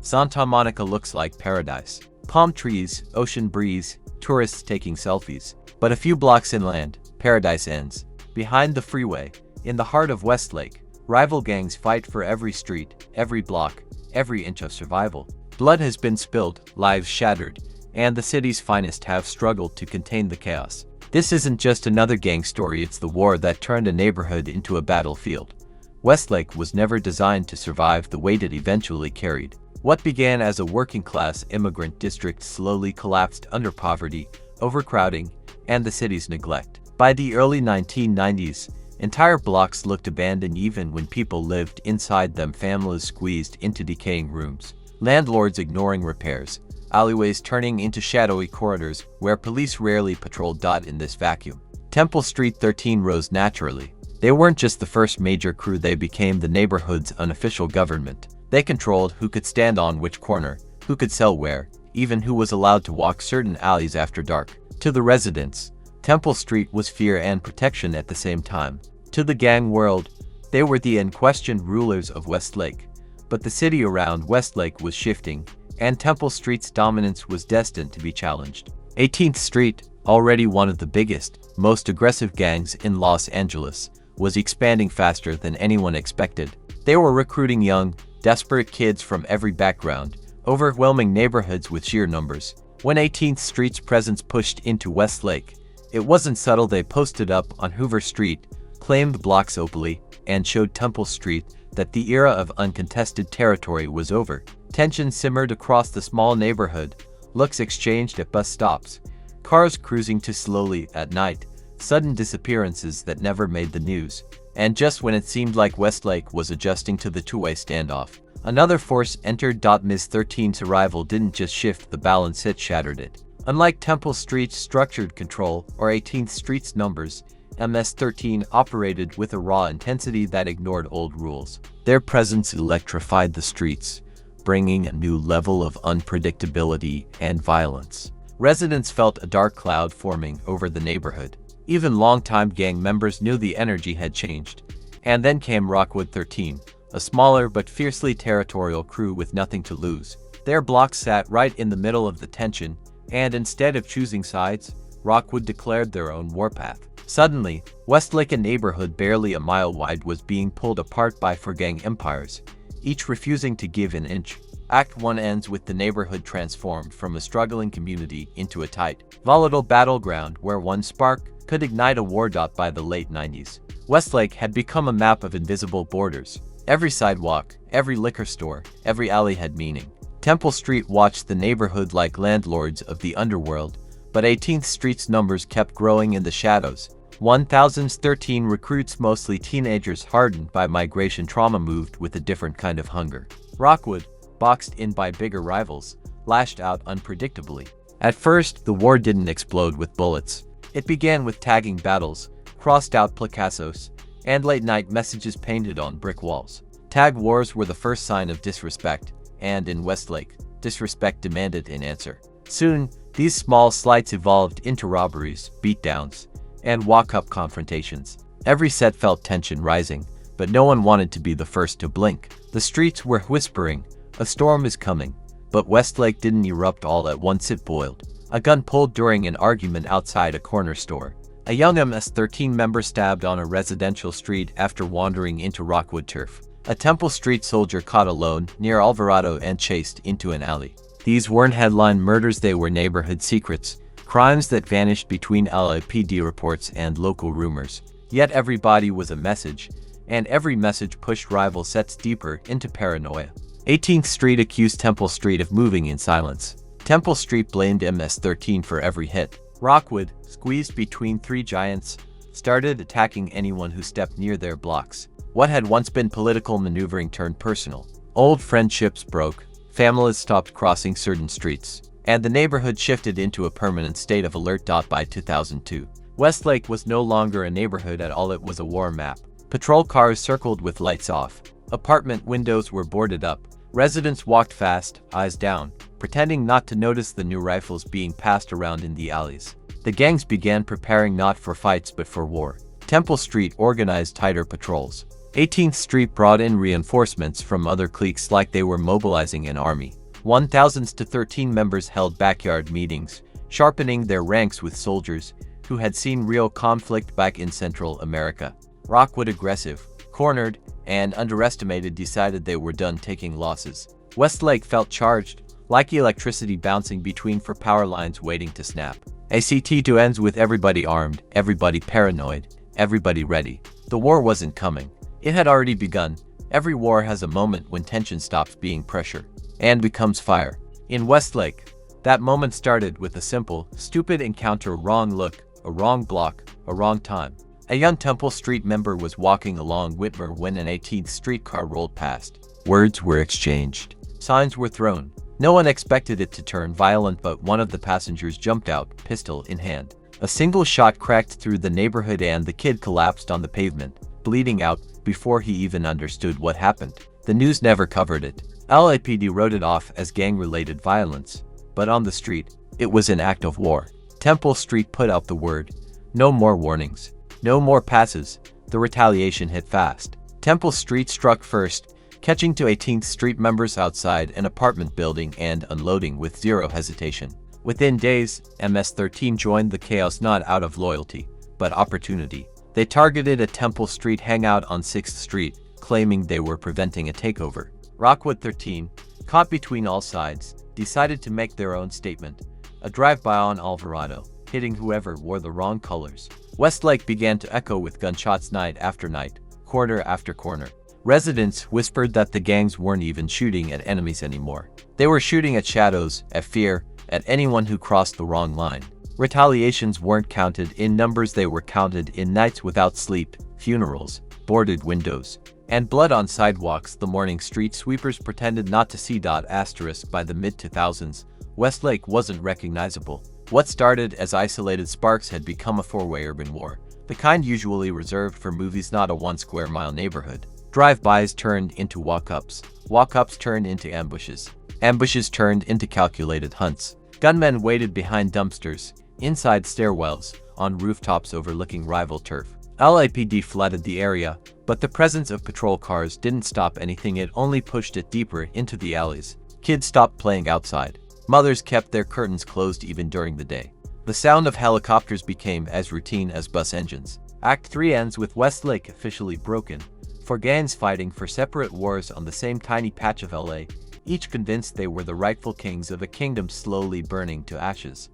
Santa Monica looks like paradise. Palm trees, ocean breeze, tourists taking selfies. But a few blocks inland, paradise ends. Behind the freeway, in the heart of Westlake, rival gangs fight for every street, every block, every inch of survival. Blood has been spilled, lives shattered, and the city's finest have struggled to contain the chaos. This isn't just another gang story, it's the war that turned a neighborhood into a battlefield. Westlake was never designed to survive the weight it eventually carried. What began as a working-class immigrant district slowly collapsed under poverty, overcrowding, and the city's neglect. By the early 1990s, entire blocks looked abandoned even when people lived inside them, families squeezed into decaying rooms, landlords ignoring repairs, alleyways turning into shadowy corridors where police rarely patrolled. In this vacuum, Temple Street 13 rose naturally. They weren't just the first major crew, they became the neighborhood's unofficial government. They controlled who could stand on which corner, who could sell where, even who was allowed to walk certain alleys after dark. To the residents, Temple Street was fear and protection at the same time. To the gang world, they were the unquestioned rulers of Westlake. But the city around Westlake was shifting, and Temple Street's dominance was destined to be challenged. 18th Street, already one of the biggest, most aggressive gangs in Los Angeles, was expanding faster than anyone expected. They were recruiting young, desperate kids from every background, overwhelming neighborhoods with sheer numbers. When 18th Street's presence pushed into Westlake, it wasn't subtle. They posted up on Hoover Street, claimed blocks openly, and showed Temple Street that the era of uncontested territory was over. Tension simmered across the small neighborhood, looks exchanged at bus stops, cars cruising too slowly at night, sudden disappearances that never made the news. And just when it seemed like Westlake was adjusting to the two-way standoff, another force entered. Ms. 13's arrival didn't just shift the balance, it shattered it. Unlike Temple Street's structured control or 18th Street's numbers, MS-13 operated with a raw intensity that ignored old rules. Their presence electrified the streets, bringing a new level of unpredictability and violence. Residents felt a dark cloud forming over the neighborhood. Even longtime gang members knew the energy had changed. And then came Rockwood 13, a smaller but fiercely territorial crew with nothing to lose. Their block sat right in the middle of the tension, and instead of choosing sides, Rockwood declared their own warpath. Suddenly, Westlake, a neighborhood barely a mile wide, was being pulled apart by four gang empires, each refusing to give an inch. Act 1 ends with the neighborhood transformed from a struggling community into a tight, volatile battleground where one spark could ignite a war. By the late 90s, Westlake had become a map of invisible borders. Every sidewalk, every liquor store, every alley had meaning. Temple Street watched the neighborhood like landlords of the underworld, but 18th Street's numbers kept growing in the shadows. 1013 recruits, mostly teenagers hardened by migration trauma, moved with a different kind of hunger. Rockwood, boxed in by bigger rivals, lashed out unpredictably. At first, the war didn't explode with bullets. It began with tagging battles, crossed-out Picassos, and late-night messages painted on brick walls. Tag wars were the first sign of disrespect, and in Westlake, disrespect demanded an answer. Soon, these small slights evolved into robberies, beatdowns, and walk-up confrontations. Every set felt tension rising, but no one wanted to be the first to blink. The streets were whispering, "A storm is coming." But Westlake didn't erupt all at once, it boiled. A gun pulled during an argument outside a corner store. A young MS-13 member stabbed on a residential street after wandering into Rockwood turf. A Temple Street soldier caught alone near Alvarado and chased into an alley. These weren't headline murders, they were neighborhood secrets, crimes that vanished between LAPD reports and local rumors. Yet every body was a message, and every message pushed rival sets deeper into paranoia. 18th Street accused Temple Street of moving in silence. Temple Street blamed MS-13 for every hit. Rockwood, squeezed between three giants, started attacking anyone who stepped near their blocks. What had once been political maneuvering turned personal. Old friendships broke, families stopped crossing certain streets, and the neighborhood shifted into a permanent state of alert. By 2002, Westlake was no longer a neighborhood at all, it was a war map. Patrol cars circled with lights off. Apartment windows were boarded up. Residents walked fast, eyes down, pretending not to notice the new rifles being passed around in the alleys. The gangs began preparing not for fights but for war. Temple Street organized tighter patrols. 18th Street brought in reinforcements from other cliques like they were mobilizing an army. 1,000 to 13 members held backyard meetings, sharpening their ranks with soldiers who had seen real conflict back in Central America. Rockwood, aggressive, cornered, and underestimated, decided they were done taking losses. Westlake felt charged, like electricity bouncing between four power lines waiting to snap. ACT2 ends with everybody armed, everybody paranoid, everybody ready. The war wasn't coming. It had already begun. Every war has a moment when tension stops being pressure and becomes fire. In Westlake, that moment started with a simple, stupid encounter: wrong look, a wrong block, a wrong time. A young Temple Street member was walking along Whitmer when an 18th Street car rolled past. Words were exchanged. Signs were thrown. No one expected it to turn violent, but one of the passengers jumped out, pistol in hand. A single shot cracked through the neighborhood and the kid collapsed on the pavement, bleeding out, before he even understood what happened. The news never covered it. LAPD wrote it off as gang-related violence. But on the street, it was an act of war. Temple Street put out the word. No more warnings. No more passes. The retaliation hit fast. Temple Street struck first, catching two 18th Street members outside an apartment building and unloading with zero hesitation. Within days, MS-13 joined the chaos not out of loyalty, but opportunity. They targeted a Temple Street hangout on 6th Street, claiming they were preventing a takeover. Rockwood 13, caught between all sides, decided to make their own statement. A drive-by on Alvarado, hitting whoever wore the wrong colors. Westlake began to echo with gunshots night after night, corner after corner. Residents whispered that the gangs weren't even shooting at enemies anymore. They were shooting at shadows, at fear, at anyone who crossed the wrong line. Retaliations weren't counted in numbers, they were counted in nights without sleep, funerals, boarded windows, and blood on sidewalks. The morning street sweepers pretended not to see. By the mid-2000s, Westlake wasn't recognizable. What started as isolated sparks had become a four-way urban war, the kind usually reserved for movies, not a one-square-mile neighborhood. Drive-bys turned into walk-ups. Walk-ups turned into ambushes. Ambushes turned into calculated hunts. Gunmen waited behind dumpsters, inside stairwells, on rooftops overlooking rival turf. LAPD flooded the area, but the presence of patrol cars didn't stop anything, it only pushed it deeper into the alleys. Kids stopped playing outside. Mothers kept their curtains closed even during the day. The sound of helicopters became as routine as bus engines. Act 3 ends with Westlake officially broken, for gangs fighting for separate wars on the same tiny patch of LA, each convinced they were the rightful kings of a kingdom slowly burning to ashes.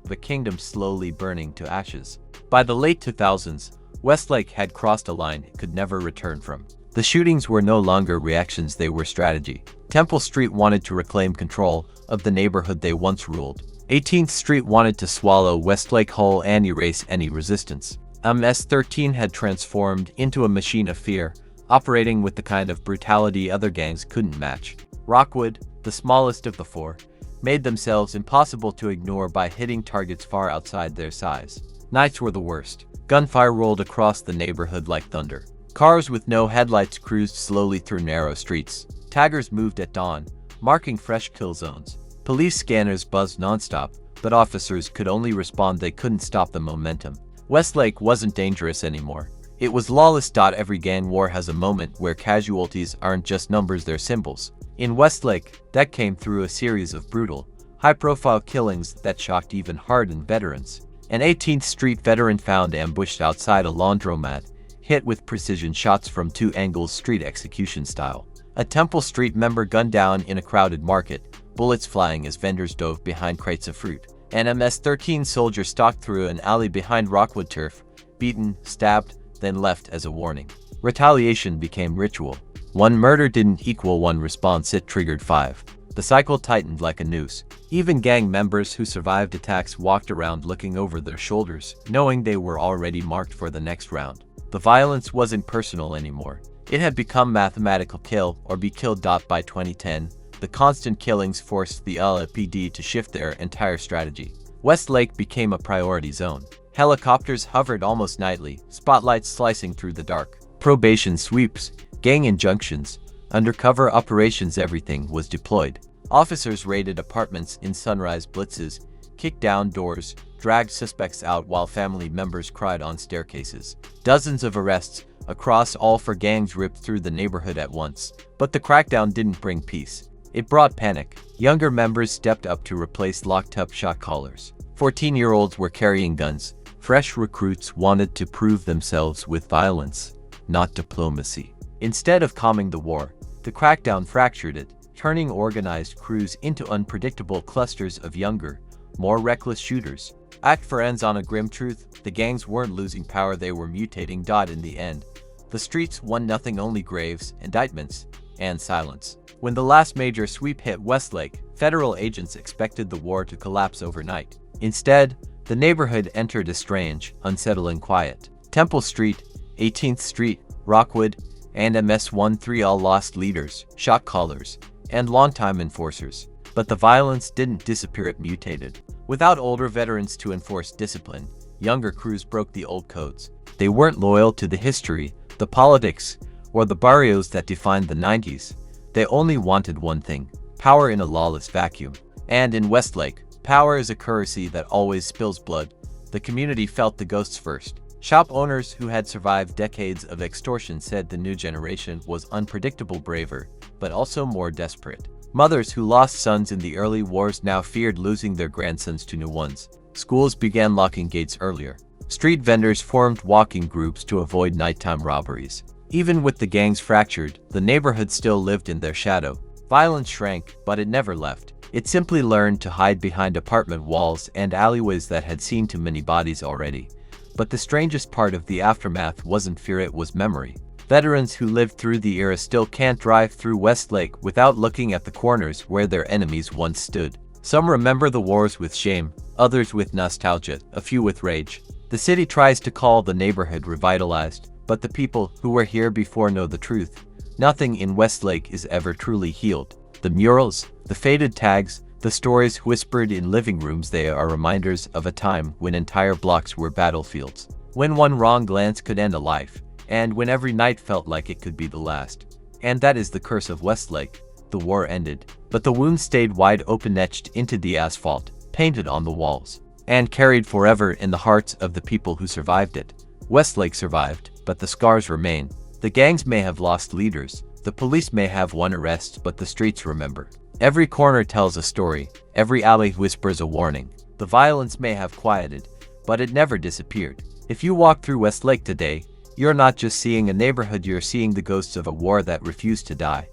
By the late 2000s, Westlake had crossed a line it could never return from. The shootings were no longer reactions, they were strategy. Temple Street wanted to reclaim control of the neighborhood they once ruled. 18th Street wanted to swallow Westlake whole and erase any resistance. MS-13 had transformed into a machine of fear, operating with the kind of brutality other gangs couldn't match. Rockwood, the smallest of the four, made themselves impossible to ignore by hitting targets far outside their size. Nights were the worst. Gunfire rolled across the neighborhood like thunder. Cars with no headlights cruised slowly through narrow streets. Taggers moved at dawn, marking fresh kill zones. Police scanners buzzed nonstop, but officers could only respond, they couldn't stop the momentum. Westlake wasn't dangerous anymore. It was lawless. Every gang war has a moment where casualties aren't just numbers, they're symbols. In Westlake, that came through a series of brutal, high-profile killings that shocked even hardened veterans. An 18th Street veteran found ambushed outside a laundromat, hit with precision shots from two angles, street execution style. A Temple Street member gunned down in a crowded market, bullets flying as vendors dove behind crates of fruit. An MS-13 soldier stalked through an alley behind Rockwood turf, beaten, stabbed, then left as a warning. Retaliation became ritual. One murder didn't equal one response, it triggered 5. The cycle tightened like a noose. Even gang members who survived attacks walked around looking over their shoulders, knowing they were already marked for the next round. The violence wasn't personal anymore. It had become mathematical: kill or be killed. By 2010, the constant killings forced the LAPD to shift their entire strategy. Westlake became a priority zone. Helicopters hovered almost nightly, spotlights slicing through the dark. Probation sweeps, gang injunctions, undercover operations, everything was deployed. Officers raided apartments in sunrise blitzes, kicked down doors, dragged suspects out while family members cried on staircases. Dozens of arrests, across all four gangs ripped through the neighborhood at once. But the crackdown didn't bring peace. It brought panic. Younger members stepped up to replace locked-up shot callers. 14-year-olds were carrying guns. Fresh recruits wanted to prove themselves with violence, not diplomacy. Instead of calming the war, the crackdown fractured it, turning organized crews into unpredictable clusters of younger, more reckless shooters. Act 4 ends on a grim truth: the gangs weren't losing power, they were mutating. In the end, the streets won nothing, only graves, indictments, and silence. When the last major sweep hit Westlake, federal agents expected the war to collapse overnight. Instead, the neighborhood entered a strange, unsettling quiet. Temple Street, 18th Street, Rockwood, and MS-13 all lost leaders, shot callers, and longtime enforcers. But the violence didn't disappear, it mutated. Without older veterans to enforce discipline, younger crews broke the old codes. They weren't loyal to the history, the politics, or the barrios that defined the 90s. They only wanted one thing: power in a lawless vacuum. And in Westlake, power is a currency that always spills blood. The community felt the ghosts first. Shop owners who had survived decades of extortion said the new generation was unpredictable, braver, but also more desperate. Mothers who lost sons in the early wars now feared losing their grandsons to new ones. Schools began locking gates earlier. Street vendors formed walking groups to avoid nighttime robberies. Even with the gangs fractured, the neighborhood still lived in their shadow. Violence shrank, but it never left. It simply learned to hide behind apartment walls and alleyways that had seen too many bodies already. But the strangest part of the aftermath wasn't fear, it was memory. Veterans who lived through the era still can't drive through Westlake without looking at the corners where their enemies once stood. Some remember the wars with shame, others with nostalgia, a few with rage. The city tries to call the neighborhood revitalized, but the people who were here before know the truth. Nothing in Westlake is ever truly healed. The murals, the faded tags, the stories whispered in living rooms, they are reminders of a time when entire blocks were battlefields. When one wrong glance could end a life, and when every night felt like it could be the last. And that is the curse of Westlake. The war ended, but the wound stayed wide open, etched into the asphalt, painted on the walls, and carried forever in the hearts of the people who survived it. Westlake survived, but the scars remain. The gangs may have lost leaders, the police may have won arrests, but the streets remember. Every corner tells a story, every alley whispers a warning. The violence may have quieted, but it never disappeared. If you walk through Westlake today, you're not just seeing a neighborhood, you're seeing the ghosts of a war that refused to die.